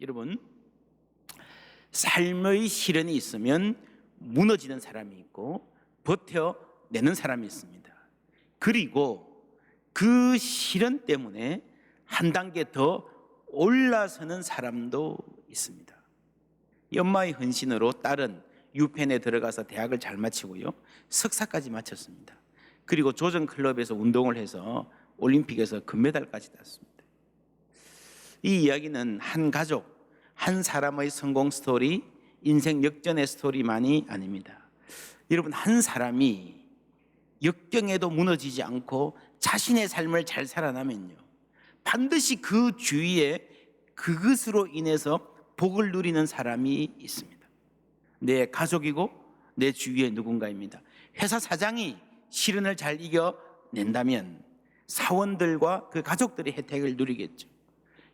여러분, 삶의 시련이 있으면 무너지는 사람이 있고 버텨내는 사람이 있습니다. 그리고 그 시련 때문에 한 단계 더 올라서는 사람도 있습니다. 이 엄마의 헌신으로 딸은 유펜에 들어가서 대학을 잘 마치고요, 석사까지 마쳤습니다. 그리고 조정 클럽에서 운동을 해서 올림픽에서 금메달까지 땄습니다. 이 이야기는 한 가족, 한 사람의 성공 스토리, 인생 역전의 스토리만이 아닙니다. 여러분, 한 사람이 역경에도 무너지지 않고 자신의 삶을 잘 살아나면요, 반드시 그 주위에 그것으로 인해서 복을 누리는 사람이 있습니다. 내 가족이고 내 주위의 누군가입니다. 회사 사장이 시련을 잘 이겨낸다면 사원들과 그 가족들의 혜택을 누리겠죠.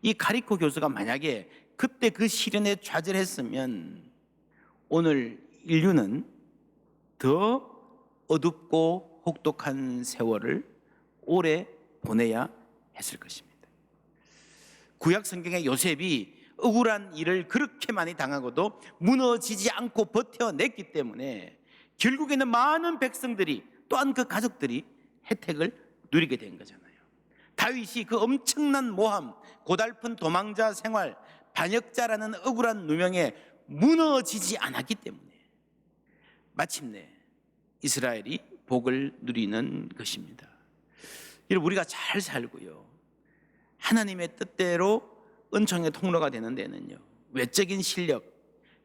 이 카리코 교수가 만약에 그때 그 시련에 좌절했으면 오늘 인류는 더 어둡고 혹독한 세월을 오래 보내야 했을 것입니다. 구약 성경의 요셉이 억울한 일을 그렇게 많이 당하고도 무너지지 않고 버텨냈기 때문에 결국에는 많은 백성들이, 또한 그 가족들이 혜택을 누리게 된 거잖아요. 다윗이 그 엄청난 모함, 고달픈 도망자 생활, 반역자라는 억울한 누명에 무너지지 않았기 때문에 마침내 이스라엘이 복을 누리는 것입니다. 여러분, 우리가 잘 살고요, 하나님의 뜻대로 은총의 통로가 되는 데는요, 외적인 실력,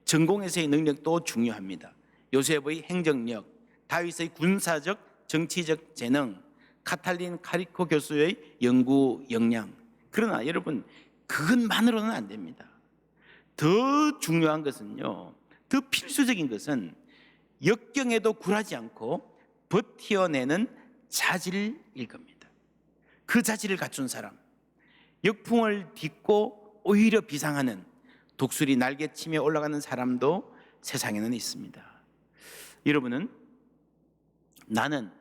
전공에서의 능력도 중요합니다. 요셉의 행정력, 다윗의 군사적, 정치적 재능, 카탈린 카리코 교수의 연구 역량. 그러나 여러분, 그것만으로는 안 됩니다. 더 중요한 것은요, 더 필수적인 것은 역경에도 굴하지 않고 버텨내는 자질일 겁니다. 그 자질을 갖춘 사람, 역풍을 딛고 오히려 비상하는, 독수리 날개치며 올라가는 사람도 세상에는 있습니다. 여러분은, 나는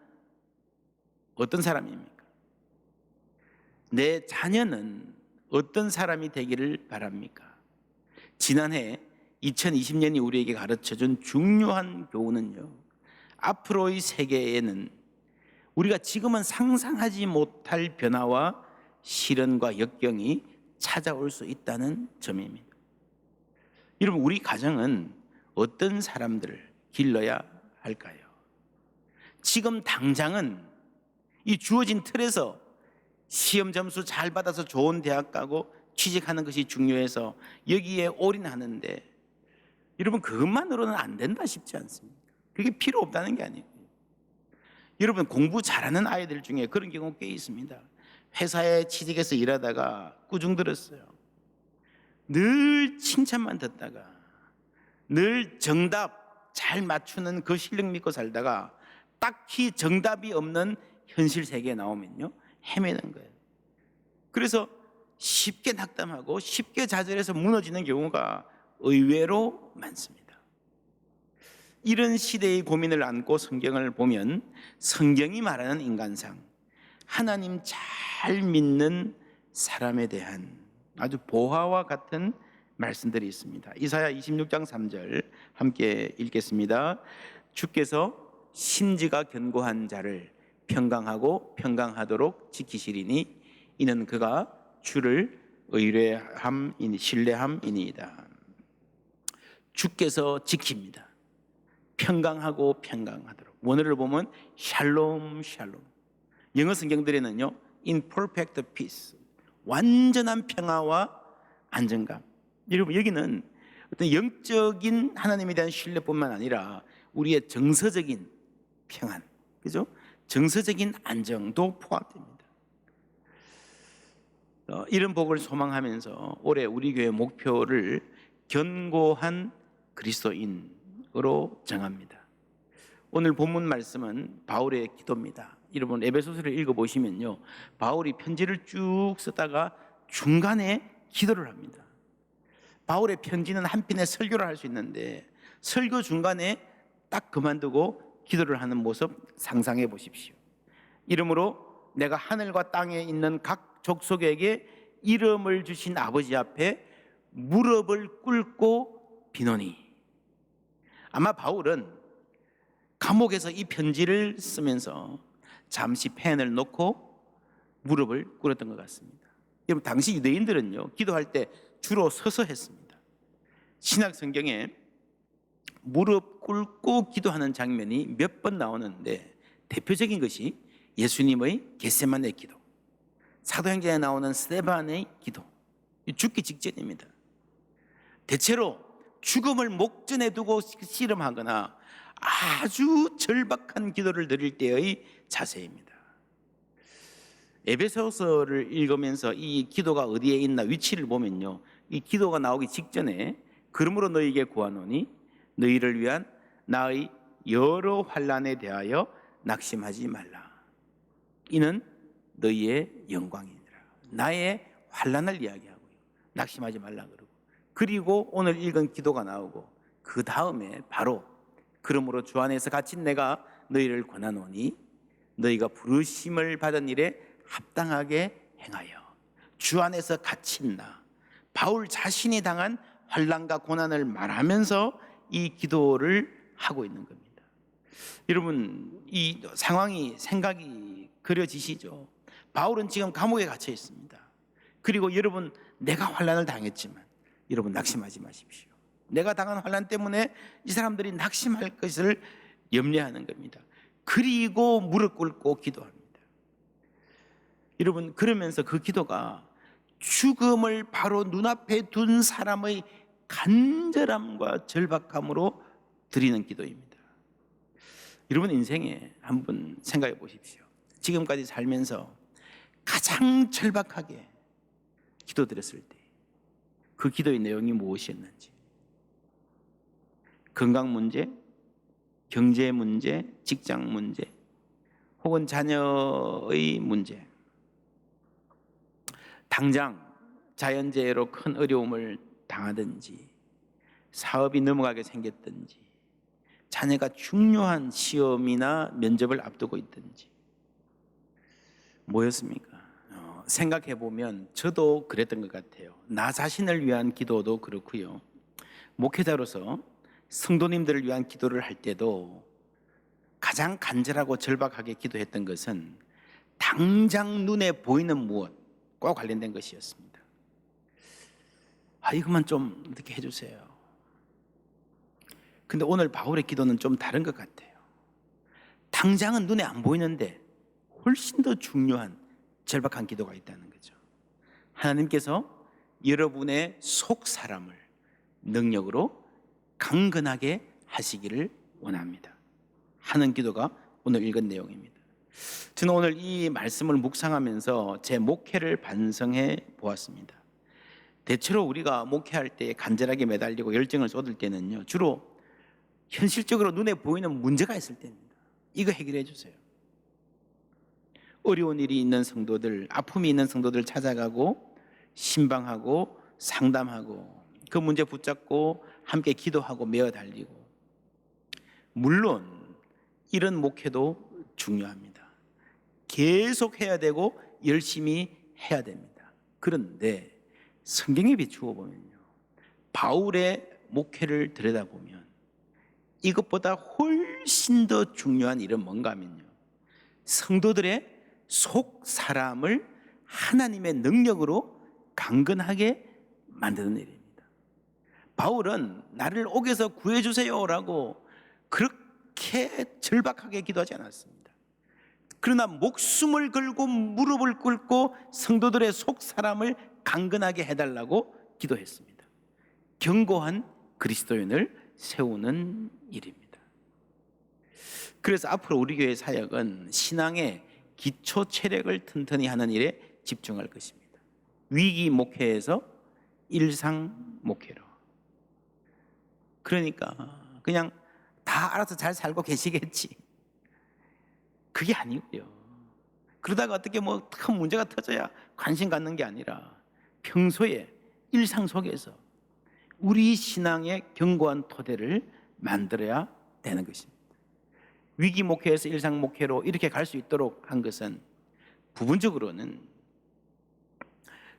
어떤 사람입니까? 내 자녀는 어떤 사람이 되기를 바랍니까? 지난해 2020년이 우리에게 가르쳐준 중요한 교훈은요, 앞으로의 세계에는 우리가 지금은 상상하지 못할 변화와 시련과 역경이 찾아올 수 있다는 점입니다. 여러분, 우리 가정은 어떤 사람들을 길러야 할까요? 지금 당장은 이 주어진 틀에서 시험 점수 잘 받아서 좋은 대학 가고 취직하는 것이 중요해서 여기에 올인하는데, 여러분, 그것만으로는 안 된다 싶지 않습니까? 그게 필요 없다는 게 아니에요. 여러분, 공부 잘하는 아이들 중에 그런 경우 꽤 있습니다. 회사에 취직해서 일하다가 꾸중 들었어요. 늘 칭찬만 듣다가, 늘 정답 잘 맞추는 그 실력 믿고 살다가 딱히 정답이 없는 현실 세계에 나오면요, 헤매는 거예요. 그래서 쉽게 낙담하고 쉽게 좌절해서 무너지는 경우가 의외로 많습니다. 이런 시대의 고민을 안고 성경을 보면 성경이 말하는 인간상, 하나님 잘 믿는 사람에 대한 아주 보화와 같은 말씀들이 있습니다. 이사야 26장 3절 함께 읽겠습니다. 주께서 심지가 견고한 자를 평강하고 평강하도록 지키시리니 이는 그가 주를 신뢰함이니이다. 주께서 지킵니다. 평강하고 평강하도록. 원어를 보면 샬롬 샬롬. 영어 성경들에는요, in perfect peace, 완전한 평화와 안정감. 여러분, 여기는 어떤 영적인 하나님에 대한 신뢰뿐만 아니라 우리의 정서적인 평안, 그죠? 정서적인 안정도 포함됩니다. 이런 복을 소망하면서 올해 우리 교회 목표를 견고한 그리스도인으로 정합니다. 오늘 본문 말씀은 바울의 기도입니다. 여러분, 에베소서를 읽어보시면요, 바울이 편지를 쭉 쓰다가 중간에 기도를 합니다. 바울의 편지는 한편의 설교를 할 수 있는데 설교 중간에 딱 그만두고 기도를 하는 모습 상상해 보십시오. 이러므로 내가 하늘과 땅에 있는 각 족속에게 이름을 주신 아버지 앞에 무릎을 꿇고 비노니. 아마 바울은 감옥에서 이 편지를 쓰면서 잠시 펜을 놓고 무릎을 꿇었던 것 같습니다. 여러분, 당시 유대인들은요, 기도할 때 주로 서서 했습니다. 신약 성경에 무릎 꿇고 기도하는 장면이 몇 번 나오는데, 대표적인 것이 예수님의 겟세마네 기도, 사도행전에 나오는 스데반의 기도, 죽기 직전입니다. 대체로 죽음을 목전에 두고 씨름하거나 아주 절박한 기도를 드릴 때의 자세입니다. 에베소서를 읽으면서 이 기도가 어디에 있나 위치를 보면요, 이 기도가 나오기 직전에 그러므로 너희에게 구하노니 너희를 위한 나의 여러 환난에 대하여 낙심하지 말라. 이는 너희의 영광이니라. 나의 환난을 이야기하고요, 낙심하지 말라 그러고, 그리고 오늘 읽은 기도가 나오고 그 다음에 바로 그러므로 주 안에서 갇힌 내가 너희를 권하노니 너희가 부르심을 받은 일에 합당하게 행하여. 주 안에서 갇힌 나, 바울 자신이 당한 환난과 고난을 말하면서 이 기도를 하고 있는 겁니다. 여러분, 이 상황이, 생각이 그려지시죠? 바울은 지금 감옥에 갇혀 있습니다. 그리고 여러분, 내가 환난을 당했지만 여러분, 낙심하지 마십시오. 내가 당한 환난 때문에 이 사람들이 낙심할 것을 염려하는 겁니다. 그리고 무릎 꿇고 기도합니다. 여러분, 그러면서 그 기도가 죽음을 바로 눈앞에 둔 사람의 간절함과 절박함으로 드리는 기도입니다. 여러분, 인생에 한번 생각해 보십시오. 지금까지 살면서 가장 절박하게 기도드렸을 때 그 기도의 내용이 무엇이었는지, 건강 문제, 경제 문제, 직장 문제, 혹은 자녀의 문제, 당장 자연재해로 큰 어려움을 당하든지, 사업이 넘어가게 생겼든지, 자녀가 중요한 시험이나 면접을 앞두고 있든지, 뭐였습니까? 생각해 보면 저도 그랬던 것 같아요. 나 자신을 위한 기도도 그렇고요, 목회자로서 성도님들을 위한 기도를 할 때도 가장 간절하고 절박하게 기도했던 것은 당장 눈에 보이는 무엇과 관련된 것이었습니다. 이것만 좀 어떻게 해주세요. 근데 오늘 바울의 기도는 좀 다른 것 같아요. 당장은 눈에 안 보이는데 훨씬 더 중요한 절박한 기도가 있다는 거죠. 하나님께서 여러분의 속 사람을 능력으로 강건하게 하시기를 원합니다 하는 기도가 오늘 읽은 내용입니다. 저는 오늘 이 말씀을 묵상하면서 제 목회를 반성해 보았습니다. 대체로 우리가 목회할 때 간절하게 매달리고 열정을 쏟을 때는요, 주로 현실적으로 눈에 보이는 문제가 있을 때입니다. 이거 해결해 주세요. 어려운 일이 있는 성도들, 아픔이 있는 성도들 찾아가고 신방하고 상담하고 그 문제 붙잡고 함께 기도하고 메어 달리고, 물론 이런 목회도 중요합니다. 계속 해야 되고 열심히 해야 됩니다. 그런데 성경에 비추어 보면요, 바울의 목회를 들여다보면 이것보다 훨씬 더 중요한 일은 뭔가 하면요, 성도들의 속 사람을 하나님의 능력으로 강건하게 만드는 일입니다. 바울은 나를 옥에서 구해주세요라고 그렇게 절박하게 기도하지 않았습니다. 그러나 목숨을 걸고 무릎을 꿇고 성도들의 속 사람을 강건하게 해달라고 기도했습니다. 견고한 그리스도인을 세우는 일입니다. 그래서 앞으로 우리 교회 사역은 신앙의 기초 체력을 튼튼히 하는 일에 집중할 것입니다. 위기 목회에서 일상 목회로. 그러니까 그냥 다 알아서 잘 살고 계시겠지, 그게 아니고요. 그러다가 어떻게 뭐 큰 문제가 터져야 관심 갖는 게 아니라 평소에 일상 속에서 우리 신앙의 견고한 토대를 만들어야 되는 것입니다. 위기 목회에서 일상 목회로 이렇게 갈 수 있도록 한 것은 부분적으로는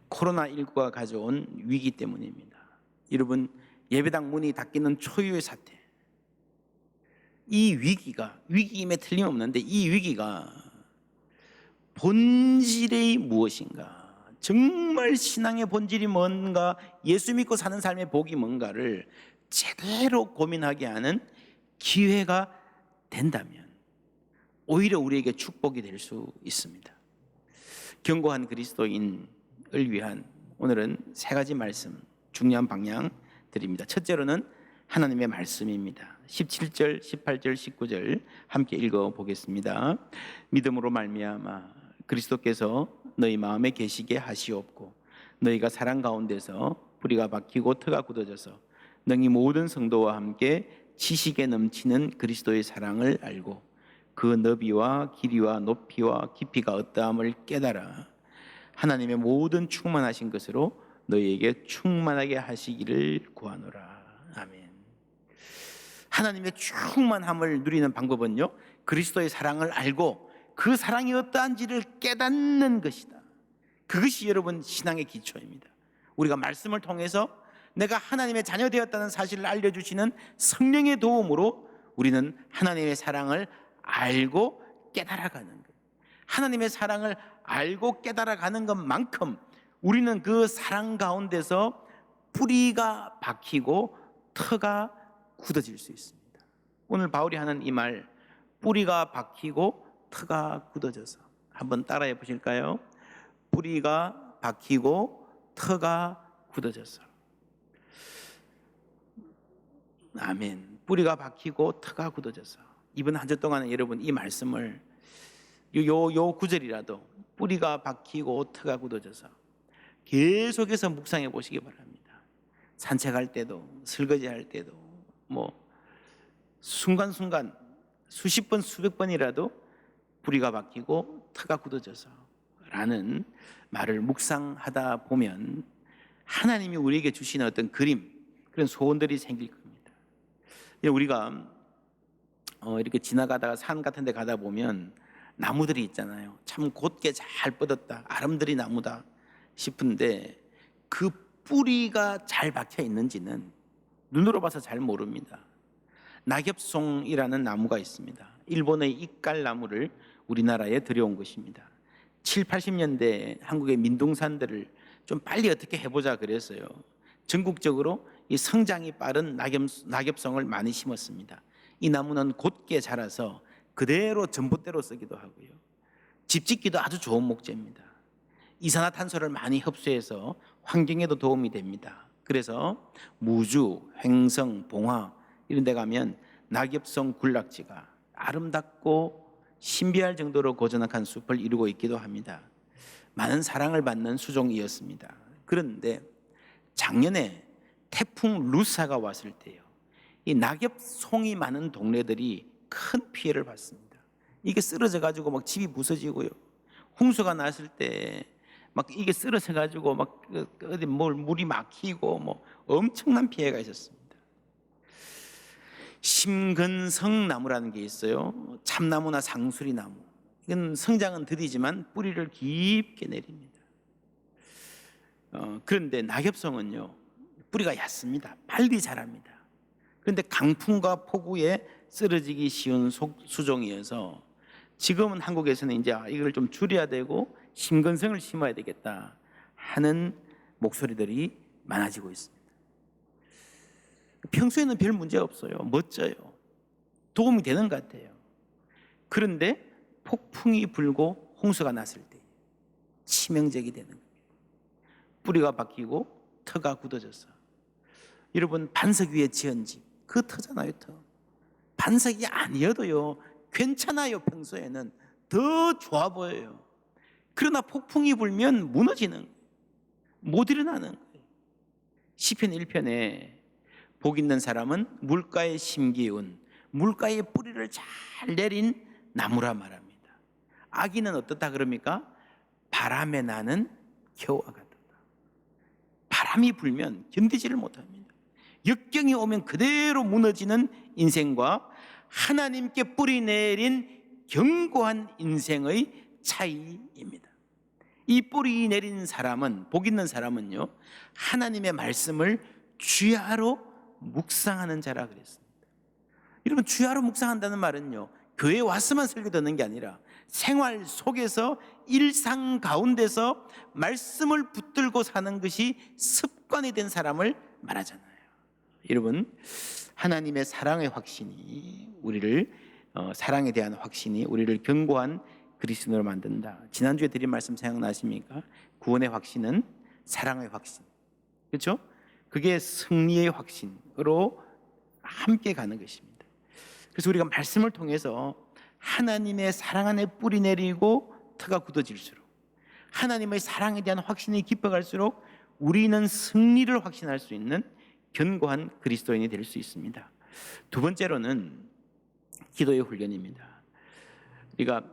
코로나19가 가져온 위기 때문입니다. 여러분, 예배당 문이 닫히는 초유의 사태, 이 위기가, 위기임에 틀림없는데 이 위기가 본질이 무엇인가, 정말 신앙의 본질이 뭔가, 예수 믿고 사는 삶의 복이 뭔가를 제대로 고민하게 하는 기회가 된다면 오히려 우리에게 축복이 될 수 있습니다. 견고한 그리스도인을 위한 오늘은 세 가지 말씀, 중요한 방향 드립니다. 첫째로는 하나님의 말씀입니다. 17절, 18절, 19절 함께 읽어보겠습니다. 믿음으로 말미암아 그리스도께서 너희 마음에 계시게 하시옵고 너희가 사랑 가운데서 뿌리가 박히고 터가 굳어져서 너희 모든 성도와 함께 지식에 넘치는 그리스도의 사랑을 알고 그 너비와 길이와 높이와 깊이가 어떠함을 깨달아 하나님의 모든 충만하신 것으로 너희에게 충만하게 하시기를 구하노라. 아멘. 하나님의 충만함을 누리는 방법은요, 그리스도의 사랑을 알고 그 사랑이 어떠한지를 깨닫는 것이다. 그것이 여러분 신앙의 기초입니다. 우리가 말씀을 통해서 내가 하나님의 자녀 되었다는 사실을 알려주시는 성령의 도움으로 우리는 하나님의 사랑을 알고 깨달아가는 것, 하나님의 사랑을 알고 깨달아가는 것만큼 우리는 그 사랑 가운데서 뿌리가 박히고 터가 굳어질 수 있습니다. 오늘 바울이 하는 이 말, 뿌리가 박히고 터가 굳어져서, 한번 따라해 보실까요? 뿌리가 박히고 터가 굳어져서. 아멘. 뿌리가 박히고 터가 굳어져서. 이번 한 주 동안에 여러분 이 말씀을 요 구절이라도 뿌리가 박히고 터가 굳어져서 계속해서 묵상해 보시기 바랍니다. 산책할 때도, 설거지할 때도, 순간순간 수십 번 수백 번이라도 뿌리가 박히고 터가 굳어져서 라는 말을 묵상하다 보면 하나님이 우리에게 주시는 어떤 그림, 그런 소원들이 생길 겁니다. 우리가 이렇게 지나가다가 산 같은 데 가다 보면 나무들이 있잖아요. 참 곧게 잘 뻗었다, 아름드리 나무다 싶은데 그 뿌리가 잘 박혀 있는지는 눈으로 봐서 잘 모릅니다. 낙엽송이라는 나무가 있습니다. 일본의 이깔나무를 우리나라에 들여온 것입니다. 7, 80년대 한국의 민둥산들을 좀 빨리 어떻게 해보자 그랬어요. 전국적으로 이 성장이 빠른 낙엽송을 많이 심었습니다. 이 나무는 곧게 자라서 그대로 전봇대로 쓰기도 하고요, 집 짓기도 아주 좋은 목재입니다. 이산화탄소를 많이 흡수해서 환경에도 도움이 됩니다. 그래서 무주, 횡성, 봉화 이런 데 가면 낙엽송 군락지가 아름답고 신비할 정도로 고즈넉한 숲을 이루고 있기도 합니다. 많은 사랑을 받는 수종이었습니다. 그런데 작년에 태풍 루사가 왔을 때요, 이 낙엽송이 많은 동네들이 큰 피해를 받습니다. 이게 쓰러져 가지고 막 집이 부서지고요, 홍수가 났을 때 막 이게 쓰러져 가지고 막 어디 물이 막히고 엄청난 피해가 있었습니다. 심근성 나무라는 게 있어요. 참나무나 상수리 나무. 이건 성장은 더디지만 뿌리를 깊게 내립니다. 그런데 낙엽송은요, 뿌리가 얕습니다. 빨리 자랍니다. 그런데 강풍과 폭우에 쓰러지기 쉬운 수종이어서 지금은 한국에서는 이제 이걸 좀 줄여야 되고 심근성을 심어야 되겠다 하는 목소리들이 많아지고 있습니다. 평소에는 별 문제 없어요. 멋져요. 도움이 되는 것 같아요. 그런데 폭풍이 불고 홍수가 났을 때 치명적이 되는 겁니다. 뿌리가 박히고 터가 굳어져서. 여러분, 반석 위에 지은 집, 그 터잖아요. 터. 반석이 아니어도요 괜찮아요. 평소에는 더 좋아 보여요. 그러나 폭풍이 불면 무너지는 거예요. 못 일어나는 거예요. 시편 1편에 복 있는 사람은 물가에 심기운, 물가에 뿌리를 잘 내린 나무라 말합니다. 악인은 어떻다 그럽니까? 바람에 나는 겨와 같다. 바람이 불면 견디지를 못합니다. 역경이 오면 그대로 무너지는 인생과 하나님께 뿌리 내린 견고한 인생의 차이입니다. 이 뿌리 내린 사람은, 복 있는 사람은요, 하나님의 말씀을 주야로 묵상하는 자라 그랬습니다. 여러분, 주야로 묵상한다는 말은요, 교회에 와서만 설교 듣는 게 아니라 생활 속에서, 일상 가운데서 말씀을 붙들고 사는 것이 습관이 된 사람을 말하잖아요. 여러분, 하나님의 사랑의 확신이 우리를 사랑에 대한 확신이 우리를 견고한 그리스도인으로 만든다. 지난주에 드린 말씀 생각나십니까? 구원의 확신은 사랑의 확신, 그렇죠? 그게 승리의 확신으로 함께 가는 것입니다. 그래서 우리가 말씀을 통해서 하나님의 사랑 안에 뿌리 내리고 터가 굳어질수록, 하나님의 사랑에 대한 확신이 깊어갈수록 우리는 승리를 확신할 수 있는 견고한 그리스도인이 될 수 있습니다. 두 번째로는 기도의 훈련입니다. 우리가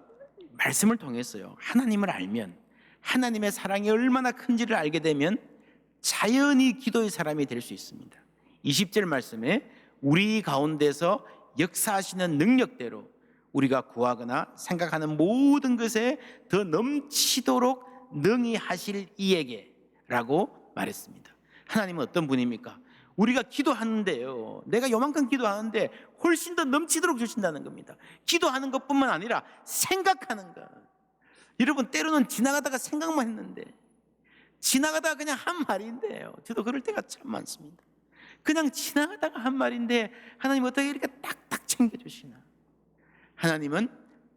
말씀을 통해서요, 하나님을 알면, 하나님의 사랑이 얼마나 큰지를 알게 되면 자연히 기도의 사람이 될 수 있습니다. 20절 말씀에 우리 가운데서 역사하시는 능력대로 우리가 구하거나 생각하는 모든 것에 더 넘치도록 능히 하실 이에게 라고 말했습니다. 하나님은 어떤 분입니까? 우리가 기도하는데요, 내가 요만큼 기도하는데 훨씬 더 넘치도록 주신다는 겁니다. 기도하는 것뿐만 아니라 생각하는 것. 여러분, 때로는 지나가다가 생각만 했는데, 지나가다가 그냥 한 말인데요, 저도 그럴 때가 참 많습니다. 그냥 지나가다가 한 말인데 하나님 어떻게 이렇게 딱딱 챙겨주시나. 하나님은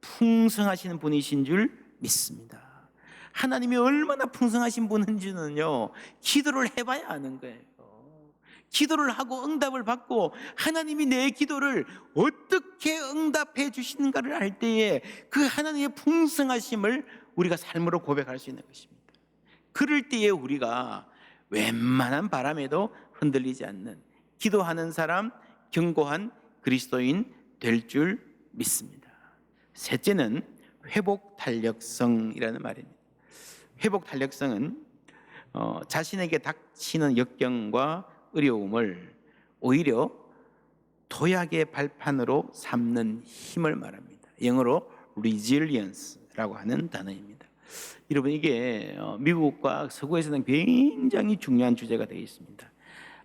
풍성하신 분이신 줄 믿습니다. 하나님이 얼마나 풍성하신 분인지는요, 기도를 해봐야 아는 거예요. 기도를 하고 응답을 받고 하나님이 내 기도를 어떻게 응답해 주시는가를 알 때에 그 하나님의 풍성하심을 우리가 삶으로 고백할 수 있는 것입니다. 그럴 때에 우리가 웬만한 바람에도 흔들리지 않는 기도하는 사람, 견고한 그리스도인 될 줄 믿습니다. 셋째는 회복 탄력성이라는 말입니다. 회복 탄력성은 자신에게 닥치는 역경과 어려움을 오히려 도약의 발판으로 삼는 힘을 말합니다. 영어로 resilience라고 하는 단어입니다. 여러분, 이게 미국과 서구에서는 굉장히 중요한 주제가 되어 있습니다.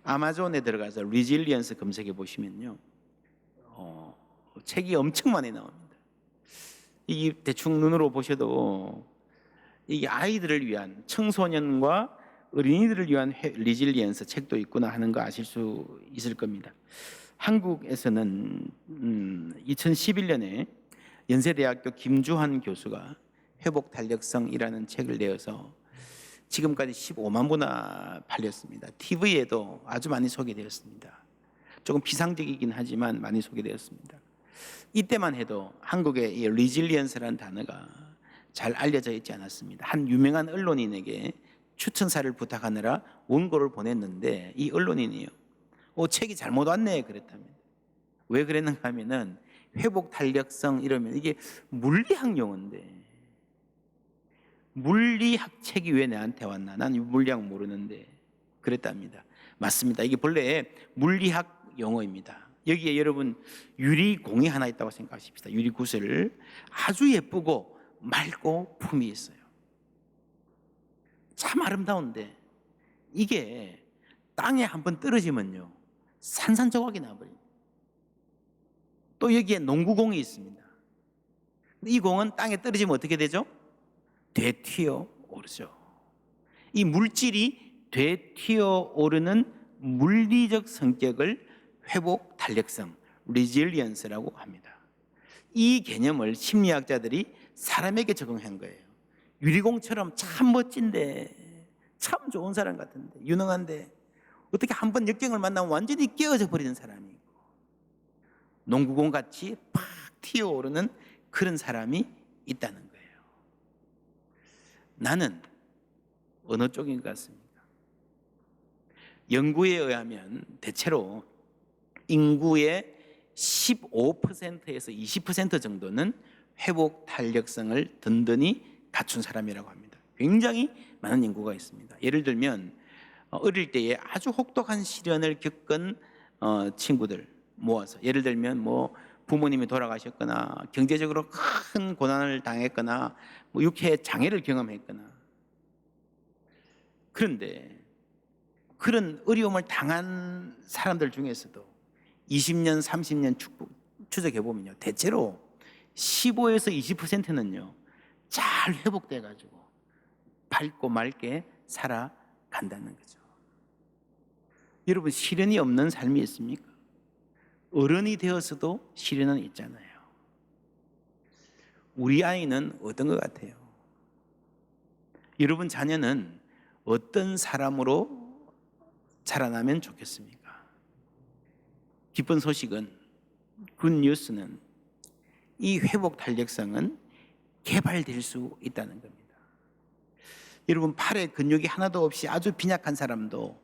아마존에 들어가서 resilience 검색해 보시면요, 책이 엄청 많이 나옵니다. 이 대충 눈으로 보셔도 이게 아이들을 위한, 청소년과 어린이들을 위한 리질리언스 책도 있구나 하는 거 아실 수 있을 겁니다. 한국에서는 2011년에 연세대학교 김주환 교수가 회복 탄력성이라는 책을 내어서 지금까지 15만 부나 팔렸습니다. TV에도 아주 많이 소개되었습니다. 조금 비상적이긴 하지만 많이 소개되었습니다. 이때만 해도 한국의 이 리질리언스라는 단어가 잘 알려져 있지 않았습니다. 한 유명한 언론인에게 추천사를 부탁하느라 원고를 보냈는데 이 언론인이요, 책이 잘못 왔네 그랬답니다. 왜 그랬는가 하면은 회복 탄력성 이러면 이게 물리학 용어인데, 물리학 책이 왜 나한테 왔나, 난 물리학 모르는데 그랬답니다. 맞습니다. 이게 본래 물리학 용어입니다. 여기에 여러분 유리공이 하나 있다고 생각하십시다. 유리구슬, 아주 예쁘고 맑고 품이 있어요. 참 아름다운데 이게 땅에 한번 떨어지면요, 산산조각이 나버립니다. 또 여기에 농구공이 있습니다. 이 공은 땅에 떨어지면 어떻게 되죠? 되튀어 오르죠. 이 물질이 되튀어 오르는 물리적 성격을 회복 탄력성, resilience라고 합니다. 이 개념을 심리학자들이 사람에게 적용한 거예요. 유리공처럼 참 멋진데, 참 좋은 사람 같은데, 유능한데 어떻게 한번 역경을 만나면 완전히 깨어져 버리는 사람이 있고, 농구공같이 팍 튀어오르는 그런 사람이 있다는 거예요. 나는 어느 쪽인 것 같습니까? 연구에 의하면 대체로 인구의 15%에서 20% 정도는 회복 탄력성을 든든히 갖춘 사람이라고 합니다. 굉장히 많은 인구가 있습니다. 예를 들면 어릴 때에 아주 혹독한 시련을 겪은 친구들 모아서, 예를 들면 뭐 부모님이 돌아가셨거나 경제적으로 큰 고난을 당했거나 육체 장애를 경험했거나, 그런데 그런 어려움을 당한 사람들 중에서도 20년, 30년 추적해 보면요, 대체로 15에서 20%는요 잘 회복돼 가지고 밝고 맑게 살아간다는 거죠. 여러분, 시련이 없는 삶이 있습니까? 어른이 되어서도 시련은 있잖아요. 우리 아이는 어떤 것 같아요? 여러분 자녀는 어떤 사람으로 자라나면 좋겠습니까? 기쁜 소식은, 굿뉴스는 이 회복 탄력성은 개발될 수 있다는 겁니다. 여러분, 팔에 근육이 하나도 없이 아주 빈약한 사람도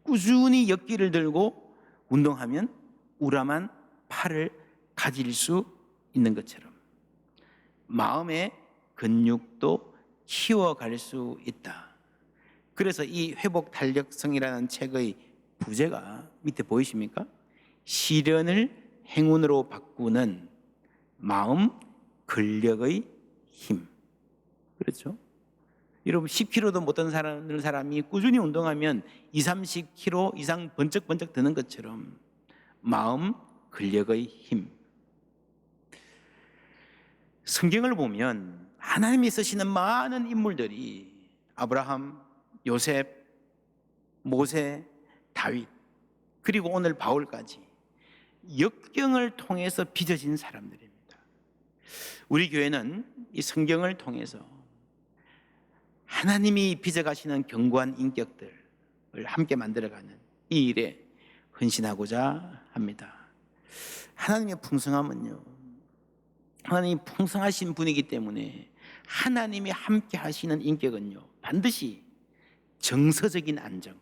꾸준히 역기를 들고 운동하면 우람한 팔을 가질 수 있는 것처럼 마음의 근육도 키워갈 수 있다. 그래서 이 회복 탄력성이라는 책의 부제가 밑에 보이십니까? 시련을 행운으로 바꾸는 마음 근력의 힘. 그렇죠? 여러분, 10kg도 못 드는 사람이 꾸준히 운동하면 20, 30kg 이상 번쩍번쩍 드는 것처럼 마음 근력의 힘. 성경을 보면 하나님이 쓰시는 많은 인물들이 아브라함, 요셉, 모세, 다윗, 그리고 오늘 바울까지 역경을 통해서 빚어진 사람들입니다. 우리 교회는 이 성경을 통해서 하나님이 빚어가시는 견고한 인격들을 함께 만들어가는 이 일에 헌신하고자 합니다. 하나님의 풍성함은요, 하나님이 풍성하신 분이기 때문에 하나님이 함께 하시는 인격은요, 반드시 정서적인 안정,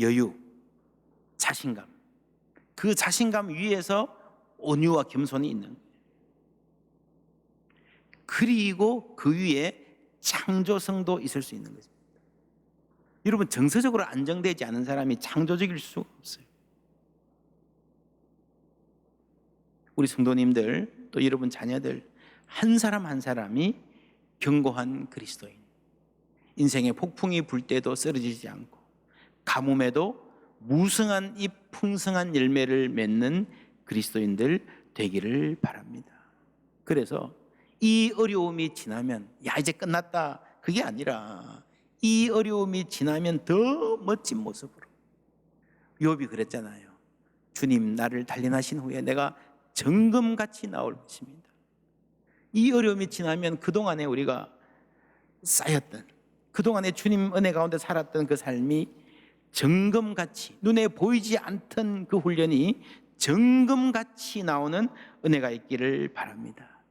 여유, 자신감, 그 자신감 위에서 온유와 겸손이 있는 거예요. 그리고 그 위에 창조성도 있을 수 있는 거죠. 여러분, 정서적으로 안정되지 않은 사람이 창조적일 수가 없어요. 우리 성도님들, 또 여러분 자녀들 한 사람 한 사람이 견고한 그리스도인, 인생의 폭풍이 불 때도 쓰러지지 않고 가뭄에도 무성한 이 풍성한 열매를 맺는 그리스도인들 되기를 바랍니다. 그래서 이 어려움이 지나면 야 이제 끝났다, 그게 아니라 이 어려움이 지나면 더 멋진 모습으로, 욥이 그랬잖아요. 주님, 나를 단련하신 후에 내가 정금같이 나올 것입니다. 이 어려움이 지나면 그동안에 우리가 쌓였던, 그동안에 주님 은혜 가운데 살았던 그 삶이 정금같이, 눈에 보이지 않던 그 훈련이 정금같이 나오는 은혜가 있기를 바랍니다.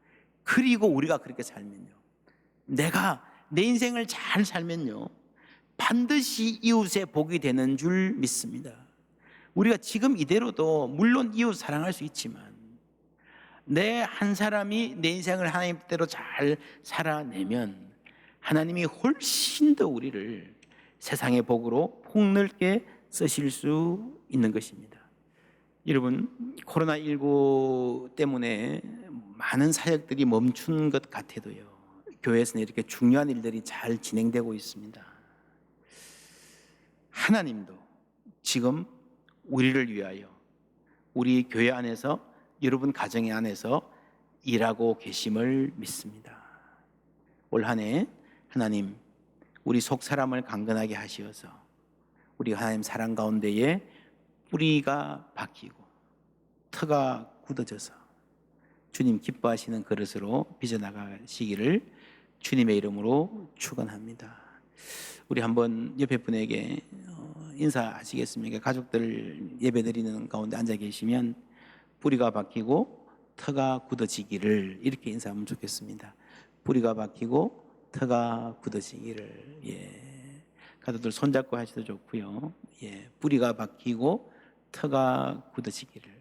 그리고 우리가 그렇게 살면요, 내가 내 인생을 잘 살면요, 반드시 이웃의 복이 되는 줄 믿습니다. 우리가 지금 이대로도 물론 이웃 사랑할 수 있지만 내 한 사람이 내 인생을 하나님 뜻대로 잘 살아내면 하나님이 훨씬 더 우리를 세상의 복으로 폭넓게 쓰실 수 있는 것입니다. 여러분, 코로나19 때문에 많은 사역들이 멈춘 것 같아도요, 교회에서는 이렇게 중요한 일들이 잘 진행되고 있습니다. 하나님도 지금 우리를 위하여 우리 교회 안에서, 여러분 가정 안에서 일하고 계심을 믿습니다. 올 한 해 하나님, 우리 속 사람을 강건하게 하시어서 우리가 하나님 사랑 가운데에 뿌리가 박히고 터가 굳어져서 주님 기뻐하시는 그릇으로 빚어나가시기를 주님의 이름으로 축원합니다. 우리 한번 옆에 분에게 인사하시겠습니까? 가족들 예배드리는 가운데 앉아 계시면 뿌리가 박히고 터가 굳어지기를, 이렇게 인사하면 좋겠습니다. 뿌리가 박히고 터가 굳어지기를. 예. 가족들 손잡고 하셔도 좋고요. 예. 뿌리가 박히고 터가 굳어지기를.